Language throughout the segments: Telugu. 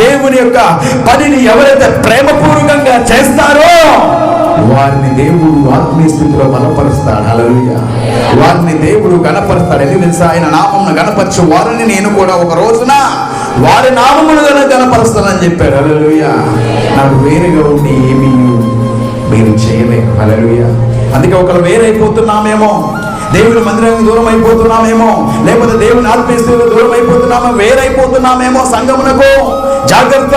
దేవుని యొక్క పనిని ఎవరైతే ప్రేమపూర్వకంగా చేస్తారో వారిని దేవుడు ఆత్మీయ స్థితిలో బలపరుస్తాడు. హల్లెలూయా. వారిని దేవుడు గణపరుస్తాడు. ఎందుకు తెలుసా? ఆయన నామమును గణపరచు వారిని నేను కూడా ఒక రోజున వారి నామమును గణపరుస్తానని చెప్పారు. హల్లెలూయా. నాకు వేరుగా ఉండి ఏమీ మీరు చేయలేరు. హల్లెలూయా. అందుకే ఒకరు వేరైపోతున్నామేమో, దేవుని మందిరానికి దూరం అయిపోతున్నామేమో, లేకపోతే దేవుని ఆత్మీయతకు దూరం అయిపోతున్నామో, వేరైపోతున్నామేమో. సంఘమునకు జాగ్రత్త.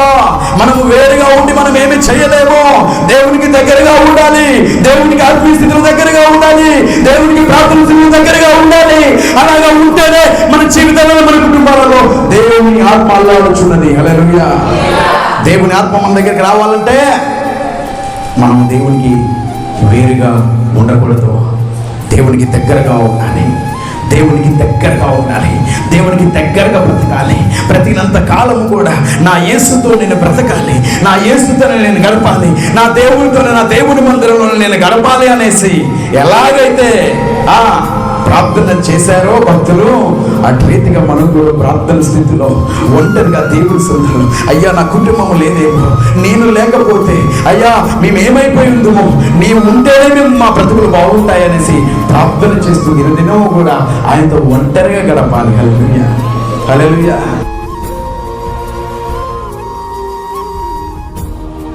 మనము వేరుగా ఉండి మనం ఏమి చేయలేము. దేవునికి దగ్గరగా ఉండాలి, దేవునికి ఆత్మీయ స్థితిలో దగ్గరగా ఉండాలి, దేవునికి ప్రార్థన స్థితిలో దగ్గరగా ఉండాలి. అలాగా ఉంటేనే మన జీవితంలో, మన కుటుంబాలలో దేవుని ఆత్మ అల్లాడుచున్నది. హల్లెలూయా. దేవుని ఆత్మ మన దగ్గరికి రావాలంటే మనం దేవునికి వేరుగా ఉండకూడదు, దేవునికి దగ్గరగా ఉండాలి, దేవునికి దగ్గరగా ఉండాలి, దేవునికి దగ్గరగా బ్రతకాలి. బ్రతికినంత కాలము కూడా నా యేసుతో నేను బ్రతకాలి, నా యేసుతో నేను గడపాలి, నా దేవునితో, నా దేవుని మందిరంలో నేను గడపాలి అనేసి ఎలాగైతే ప్రార్థన చేశారో భక్తులు, అటు రీతిగా మనం కూడా ప్రార్థన స్థితిలో ఒంటరిగా దేవుడి సొంతలో, అయ్యా నా కుటుంబం లేదేమో, నేను లేకపోతే అయ్యా మేమేమైపోయి ఉందేమో, నీవు ఉంటేనే మేము మా బ్రతుకులు బాగుంటాయనేసి ప్రార్థన చేస్తూ దినదినము కూడా ఆయనతో ఒంటరిగా గడపాలి. హల్లెలూయా. హల్లెలూయా.